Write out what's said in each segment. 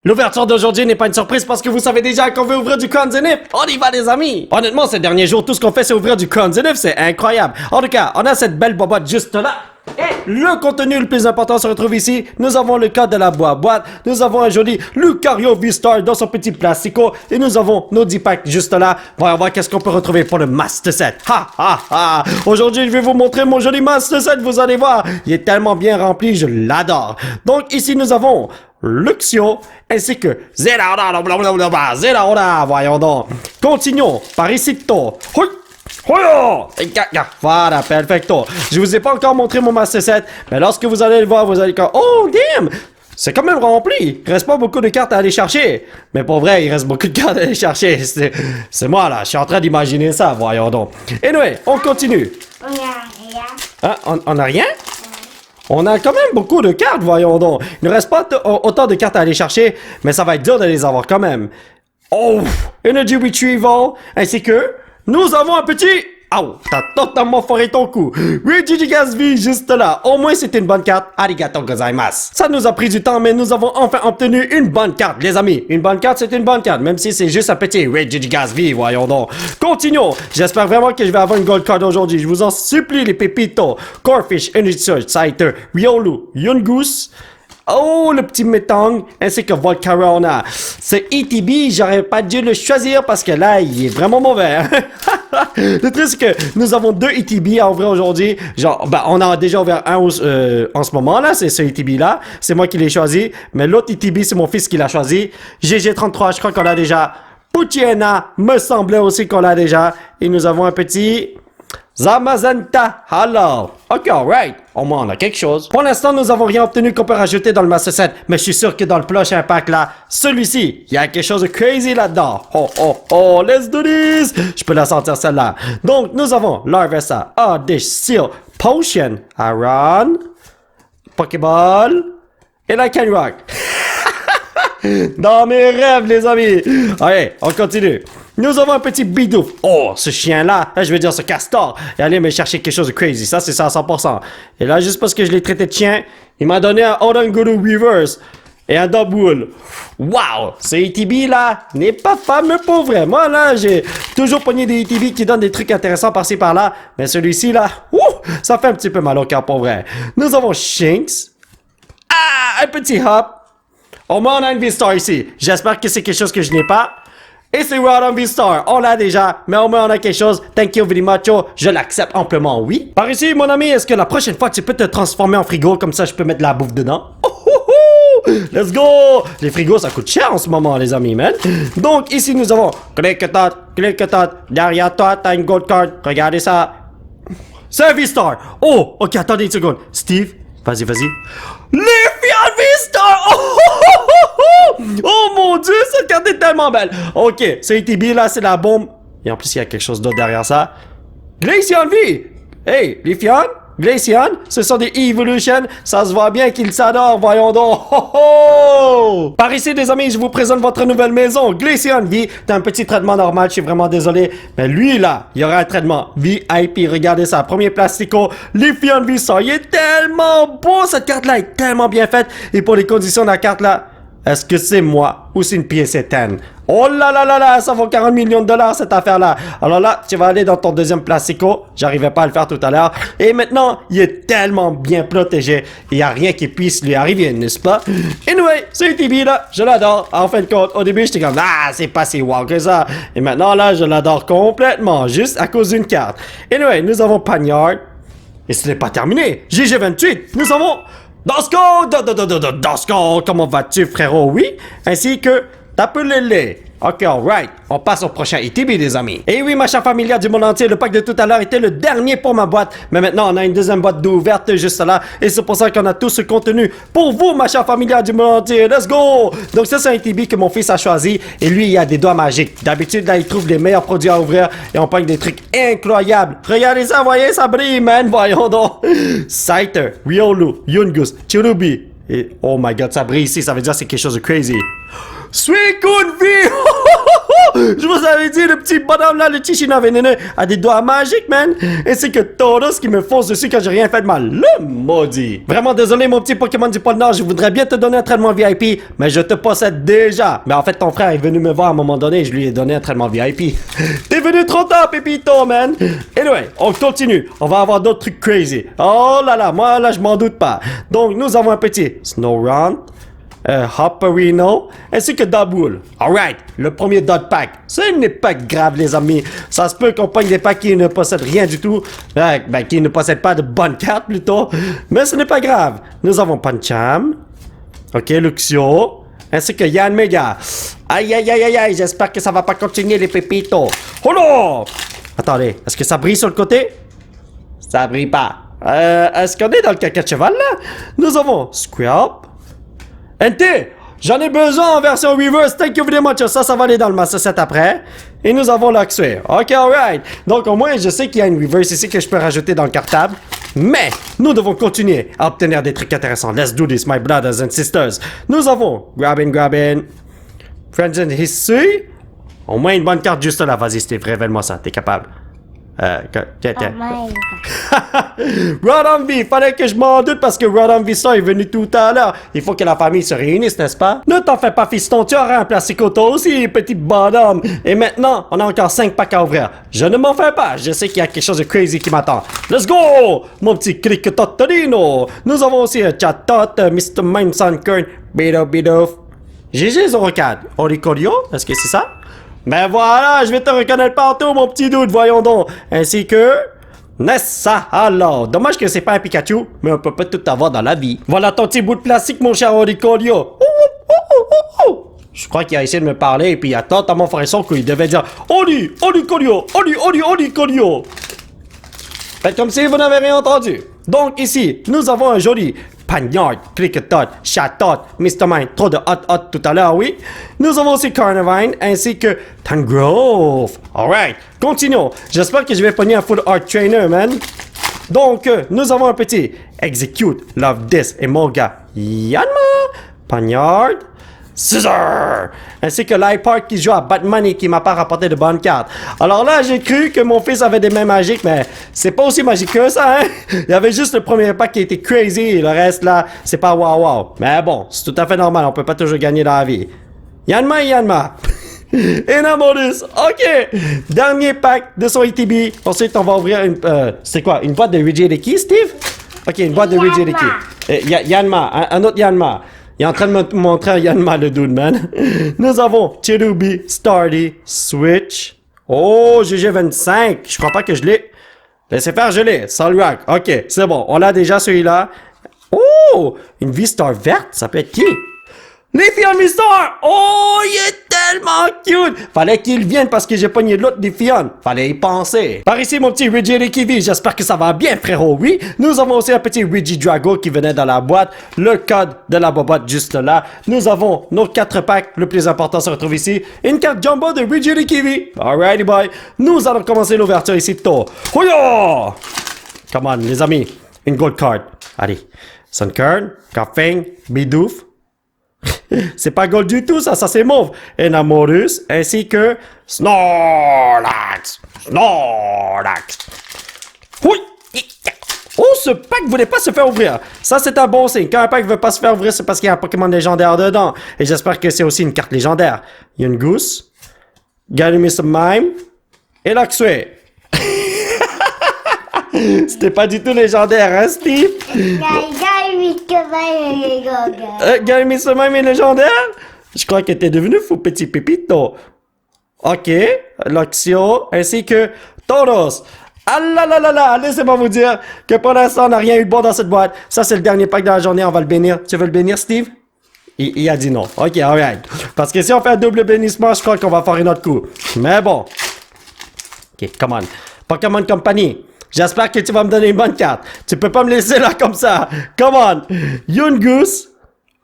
L'ouverture d'aujourd'hui n'est pas une surprise parce que vous savez déjà qu'on veut ouvrir du Conzinif. On y va les amis. Honnêtement, ces derniers jours, tout ce qu'on fait c'est ouvrir du Conzinif, c'est incroyable. En tout cas, on a cette belle boîte juste là. Et le contenu le plus important se retrouve ici. Nous avons le code de la boîte. Nous avons un joli Lucario V-Star dans son petit plastico. Et nous avons nos 10 packs juste là. Voyons voir qu'est-ce qu'on peut retrouver pour le Master Set. Ha ha ha. Aujourd'hui, je vais vous montrer mon joli Master Set. Vous allez voir. Il est tellement bien rempli. Je l'adore. Donc ici, nous avons Luxio, ainsi que Zeraora, voyons donc. Continuons par ici. Voilà, perfecto. Je vous ai pas encore montré mon Master Set, mais lorsque vous allez le voir, vous allez dire, oh damn, c'est quand même rempli. Il reste pas beaucoup de cartes à aller chercher. Mais pour vrai, il reste beaucoup de cartes à aller chercher. C'est moi là, je suis en train d'imaginer ça, voyons donc. Anyway, on continue. On a rien. Hein, on a rien? On a quand même beaucoup de cartes, voyons donc. Il ne reste pas autant de cartes à aller chercher, mais ça va être dur de les avoir quand même. Oh! Energy Retrieval, ainsi que nous avons un petit... Oh, t'as totalement foiré ton coup. Regigigas V juste là. Au moins, c'était une bonne carte. Arigato gozaimasu. Ça nous a pris du temps, mais nous avons enfin obtenu une bonne carte, les amis. Une bonne carte, c'est une bonne carte, même si c'est juste un petit Regigigas V, voyons donc. Continuons. J'espère vraiment que je vais avoir une gold card aujourd'hui. Je vous en supplie, les pépitos. Corfish, Energy Surge, Scyther, Riolu, Yungoose. Oh, le petit Metang, ainsi que Volcarona. Ce ETB, j'aurais pas dû le choisir parce que là, il est vraiment mauvais. Le truc, c'est que nous avons 2 ETB à ouvrir aujourd'hui. Genre, ben, on a déjà ouvert un en ce moment, là. C'est ce ETB-là. C'est moi qui l'ai choisi. Mais l'autre ETB, c'est mon fils qui l'a choisi. GG33, je crois qu'on l'a déjà. Poutiena, me semblait aussi qu'on l'a déjà. Et nous avons un petit... Zamazenta, alors. Ok, alright. Au moins, on a quelque chose. Pour l'instant, nous avons rien obtenu qu'on peut rajouter dans le Master Set. Mais je suis sûr que dans le prochain pack là, celui-ci, il y a quelque chose de crazy là-dedans. Oh, oh, oh, let's do this. Je peux la sentir celle-là. Donc, nous avons Larvesta, Oddish, Seal, Potion, Aron, Pokéball, et la Rock. Dans mes rêves, les amis. Allez, on continue. Nous avons un petit bidouf. Oh, ce chien-là, je veux dire ce castor. Et allez me chercher quelque chose de crazy. Ça, c'est ça à 100%. Et là, juste parce que je l'ai traité de chien, il m'a donné un Odanguru Reverse et un Double. Wow, ce ETB là n'est pas fameux pour vrai. Moi là, j'ai toujours pogné des ETB qui donnent des trucs intéressants par-ci par-là. Mais celui-ci là, ça fait un petit peu mal au cœur pour vrai. Nous avons Shinx. Ah, un petit Hop. Au moins, on a une V-Star ici. J'espère que c'est quelque chose que je n'ai pas. Et c'est Rodon V-Star. On l'a déjà, mais au moins, on a quelque chose. Thank you very much. Je l'accepte amplement, oui. Par ici, mon ami, est-ce que la prochaine fois, tu peux te transformer en frigo? Comme ça, je peux mettre de la bouffe dedans. Oh, oh, oh. Let's go! Les frigos, ça coûte cher en ce moment, les amis, man. Donc, ici, nous avons... Click-a-tot. Derrière toi, t'as une gold card. Regardez ça. C'est un V-Star. Oh, ok, attendez une seconde. Steve, vas-y. Leafeon V-Star! Oh mon dieu, cette carte est tellement belle! Ok, ce ETB là, c'est la bombe. Et en plus, il y a quelque chose d'autre derrière ça. Glaceon V! Hey, Leafeon? Glaceon? Ce sont des Evolution. Ça se voit bien qu'ils s'adorent, voyons donc. Oh, oh! Par ici, les amis, je vous présente votre nouvelle maison. Glaceon V, t'as un petit traitement normal, je suis vraiment désolé. Mais lui, là, il y aura un traitement VIP. Regardez ça, premier plastico. Leafeon V, ça, il est tellement beau. Cette carte-là est tellement bien faite. Et pour les conditions de la carte, là, est-ce que c'est moi ou c'est une pièce éteinte? Oh là là là là, ça vaut 40 millions de dollars cette affaire-là. Alors là, tu vas aller dans ton deuxième plastico. J'arrivais pas à le faire tout à l'heure. Et maintenant, il est tellement bien protégé. Il n'y a rien qui puisse lui arriver, n'est-ce pas? Anyway, c'est ETB là, je l'adore. En fin de compte, au début, j'étais comme, ah, c'est pas si wow que ça. Et maintenant, là, je l'adore complètement, juste à cause d'une carte. Anyway, nous avons Pagnard. Et ce n'est pas terminé. GG28, nous avons... Dasko, comment vas-tu, frérot? Oui, ainsi que Tapulele. Ok, alright. On passe au prochain ETB, les amis. Et oui, ma chère familiale du monde entier, le pack de tout à l'heure était le dernier pour ma boîte. Mais maintenant, on a une deuxième boîte d'ouverte juste là. Et c'est pour ça qu'on a tout ce contenu pour vous, ma chère familiale du monde entier. Let's go! Donc ça, c'est un ETB que mon fils a choisi. Et lui, il a des doigts magiques. D'habitude, là, il trouve les meilleurs produits à ouvrir. Et on pogne des trucs incroyables. Regardez ça, voyez, ça brille, man. Voyons donc. Scyther, Riolu, Yungoos, Cherubi. Et, oh my god, ça brille ici, ça veut dire que c'est quelque chose de crazy. Sweet Good vie! Je vous avais dit, le petit bonhomme là, le Chichina vénéneux, a des doigts magiques, man! Et c'est que Tauros qui me fonce dessus quand j'ai rien fait de mal. Le maudit! Vraiment désolé, mon petit Pokémon du pôle Nord, je voudrais bien te donner un traitement VIP, mais je te possède déjà. Mais en fait, ton frère est venu me voir à un moment donné et je lui ai donné un traitement VIP. T'es venu trop tard, Pépito, man! Anyway, on continue. On va avoir d'autres trucs crazy. Oh là là, moi là, je m'en doute pas. Donc, nous avons un petit Snorunt. Hopperino, ainsi que Daboul. Alright, le premier dot pack. Ce n'est pas grave, les amis. Ça se peut qu'on pogne des packs qui ne possèdent rien du tout. Qui ne possèdent pas de bonnes cartes, plutôt. Mais ce n'est pas grave. Nous avons Pancham. Ok, Luxio. Ainsi que Yann Mega. Aïe, aïe, aïe, aïe, aïe. J'espère que ça va pas continuer, les pépitos. Oh là! Attendez, est-ce que ça brille sur le côté? Ça brille pas. Est-ce qu'on est dans le caca de cheval, là? Nous avons Squirp. NT, j'en ai besoin en version reverse. Thank you very much. Ça va aller dans le Master 7 après. Et nous avons l'Oxway. Ok, alright. Donc, au moins, je sais qu'il y a une reverse ici que je peux rajouter dans le cartable. Mais, nous devons continuer à obtenir des trucs intéressants. Let's do this, my brothers and sisters. Nous avons Grabbin. Friends and History. Au moins une bonne carte juste là. Vas-y, Steve, révèle-moi ça. T'es capable. Tiens. Rodonvi, fallait que je m'en doute parce que Rodonvi Star est venu tout à l'heure. Il faut que la famille se réunisse, n'est-ce pas? Ne t'en fais pas, fiston, tu auras un plasticoto aussi, petit bonhomme. Et maintenant, on a encore 5 packs à ouvrir. Je ne m'en fais pas, je sais qu'il y a quelque chose de crazy qui m'attend. Let's go! Mon petit Cricketotolino. Nous avons aussi un Chatot, Mr. Mime Sunkern, Bidoff. GG04, Oricorio, est-ce que c'est ça? Ben voilà, je vais te reconnaître partout, mon petit doute, voyons donc. Ainsi que... Nessa, alors. Dommage que c'est pas un Pikachu, mais on peut pas tout avoir dans la vie. Voilà ton petit bout de plastique, mon cher Oricorio. Je crois qu'il a essayé de me parler, et puis attends, mon frère et son qu'il devait dire Oricorio. Faites comme si vous n'avez rien entendu. Donc ici, nous avons un joli Pagnard, Cricketot, Chatot, Mr. Mime, trop de hot tout à l'heure, oui. Nous avons aussi Carnivine ainsi que Tangrowth. Alright, continuons. J'espère que je vais pogner un full art trainer, man. Donc, nous avons un petit Execute, Love This et mon gars Yanma, Pagnard, Scissor, ainsi que l'iPark qui joue à Batman et qui m'a pas rapporté de bonnes cartes. Alors là, j'ai cru que mon fils avait des mains magiques, mais c'est pas aussi magique que ça, hein. Il y avait juste le premier pack qui était crazy, et le reste là, c'est pas wow. Mais bon, c'est tout à fait normal, on peut pas toujours gagner dans la vie. Yanma. Enamorus, ok. Dernier pack de son ETB. Ensuite, on va ouvrir une... c'est quoi, une boîte de Rigidiki, Steve? Ok, une boîte de Rigidiki. Yanma, un autre Yanma. Il est en train de me montrer un Yanma, le dude, man. Nous avons Cherubi, Starly, Switch. Oh, GG25. Je crois pas que je l'ai. Laissez faire, je l'ai. Solrock. Ok, c'est bon. On l'a déjà, celui-là. Oh, une V-Star verte. Ça peut être qui? Leafeon V-Star! Oh, il est tellement cute! Fallait qu'il vienne parce que j'ai pogné l'autre Leafeon. Fallait y penser. Par ici, mon petit Regieleki, j'espère que ça va bien, frérot. Oui, nous avons aussi un petit Regidrago qui venait dans la boîte. Le code de la boîte juste là. Nous avons nos 4 packs. Le plus important se retrouve ici. Une carte Jumbo de Regieleki. Alrighty, boy. Nous allons commencer l'ouverture ici tôt. Hoya! Come on, les amis. Une gold card. Allez. Sunkern, Koffing, Bidoof. C'est pas gold du tout, ça c'est mauve. Enamorus, ainsi que Snorlax. Oui. Oh, ce pack voulait pas se faire ouvrir. Ça, c'est un bon signe. Quand un pack veut pas se faire ouvrir, c'est parce qu'il y a un Pokémon légendaire dedans. Et j'espère que c'est aussi une carte légendaire. Il y a une Goose, Gallimimus Mime et l'Oxway. C'était pas du tout légendaire, hein, Steve? Gallimimus Mime est légendaire? Je crois que t'es devenu fou, petit pépito. Ok, Luxio, ainsi que Tauros. Ah là là là là, laissez-moi vous dire que pour l'instant, on n'a rien eu de bon dans cette boîte. Ça, c'est le dernier pack de la journée, on va le bénir. Tu veux le bénir, Steve? Il a dit non. Ok, alright. Parce que si on fait un double bénissement, je crois qu'on va faire un autre coup. Mais bon. Ok, come on. Pokémon Company. J'espère que tu vas me donner une bonne carte. Tu peux pas me laisser là comme ça. Come on. Yungoos.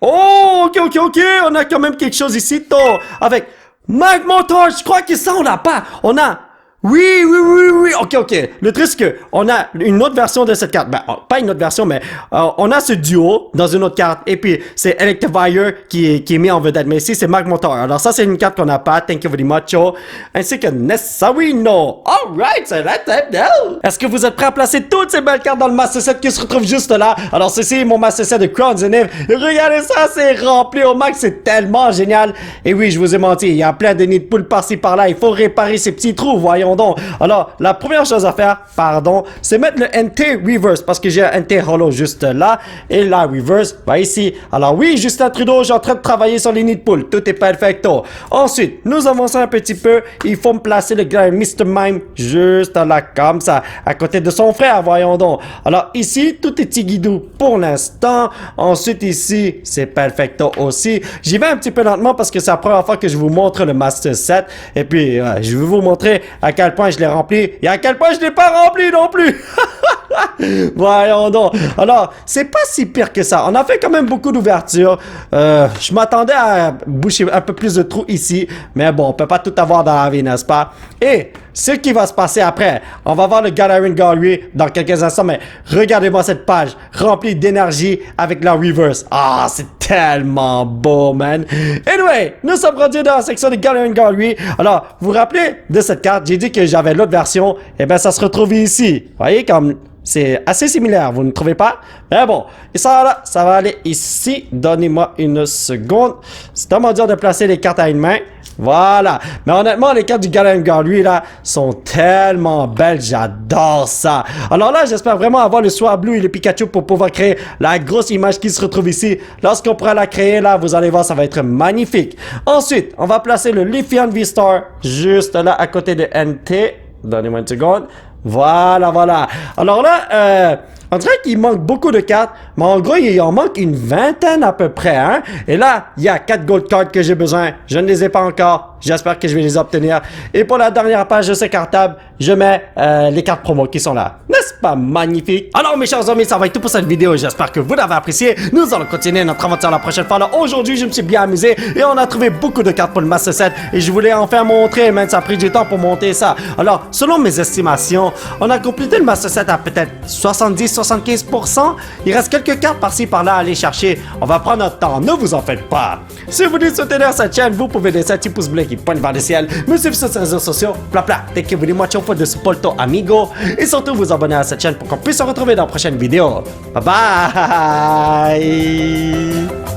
Oh, ok. On a quand même quelque chose ici, toi. Avec Magmotor. Je crois que ça, on l'a pas. On a Oui, oui, oui, oui. Ok. Le truc, c'est que on a une autre version de cette carte. Ben, pas une autre version, mais on a ce duo dans une autre carte. Et puis, c'est Electivire qui est mis en vedette. Mais ici, c'est Magmortar. Alors ça, c'est une carte qu'on n'a pas. Thank you very much. Ainsi que Nessawino. Alright, c'est la tête now. Est-ce que vous êtes prêts à placer toutes ces belles cartes dans le Master Set qui se retrouve juste là? Alors, ceci est mon Master Set de Crown Zenith. Regardez ça, c'est rempli au max. C'est tellement génial. Et oui, je vous ai menti. Il y a plein de nids de poules par-ci par-là. Il faut réparer ces petits trous. Voyons donc. Alors, la première chose à faire, c'est mettre le NT Reverse parce que j'ai un NT Hollow juste là et la Reverse va ici. Alors oui, Justin Trudeau, je suis en train de travailler sur les nids de poules. Tout est perfecto. Ensuite, nous avançons un petit peu. Il faut me placer le grand Mr. Mime juste là, comme ça, à côté de son frère, voyons donc. Alors ici, tout est tigidou pour l'instant. Ensuite ici, c'est perfecto aussi. J'y vais un petit peu lentement parce que c'est la première fois que je vous montre le Master Set. Et puis, je vais vous montrer à quel point je l'ai rempli et à quel point je l'ai pas rempli non plus. Voyons donc. Alors, c'est pas si pire que ça. On a fait quand même beaucoup d'ouvertures. Je m'attendais à boucher un peu plus de trous ici. Mais bon, on peut pas tout avoir dans la vie, n'est-ce pas? Et ce qui va se passer après, on va voir le Galarian Gallery dans quelques instants. Mais regardez-moi cette page remplie d'énergie avec la reverse. Ah, c'est tellement beau, man. Anyway, nous sommes rendus dans la section de Galarian Gallery. Alors, vous vous rappelez de cette carte? J'ai dit que j'avais l'autre version. Eh bien, ça se retrouve ici. Vous voyez, comme c'est assez similaire, vous ne trouvez pas? Mais bon, et ça là, ça va aller ici. Donnez-moi une seconde. C'est tellement dur de placer les cartes à une main. Voilà. Mais honnêtement, les cartes du Galarian Gallery, là, sont tellement belles. J'adore ça. Alors là, j'espère vraiment avoir le Swablu et le Pikachu pour pouvoir créer la grosse image qui se retrouve ici. Lorsqu'on pourra la créer, là, vous allez voir, ça va être magnifique. Ensuite, on va placer le Leafeon V-Star juste là, à côté de NT. Donnez-moi une seconde. Voilà. Alors là, on dirait qu'il manque beaucoup de cartes, mais en gros, il en manque une vingtaine à peu près, hein. Et là, il y a 4 gold cards que j'ai besoin. Je ne les ai pas encore. J'espère que je vais les obtenir. Et pour la dernière page de ce cartable, je mets les cartes promo qui sont là. N'est-ce pas magnifique? Alors, mes chers amis, ça va être tout pour cette vidéo. J'espère que vous l'avez apprécié. Nous allons continuer notre aventure la prochaine fois. Alors, aujourd'hui, je me suis bien amusé et on a trouvé beaucoup de cartes pour le Master Set. Et je voulais enfin montrer, mais ça a pris du temps pour monter ça. Alors, selon mes estimations, on a complété le Master Set à peut-être 70-75%. Il reste quelques cartes par-ci par-là à aller chercher. On va prendre notre temps, ne vous en faites pas. Si vous voulez soutenir cette chaîne, vous pouvez laisser un petit pouce bleu qui pointe vers le ciel, me suivre sur ces réseaux sociaux, thank you very much for the support, amigo, et surtout vous abonner à cette chaîne pour qu'on puisse se retrouver dans la prochaine vidéo. Bye bye!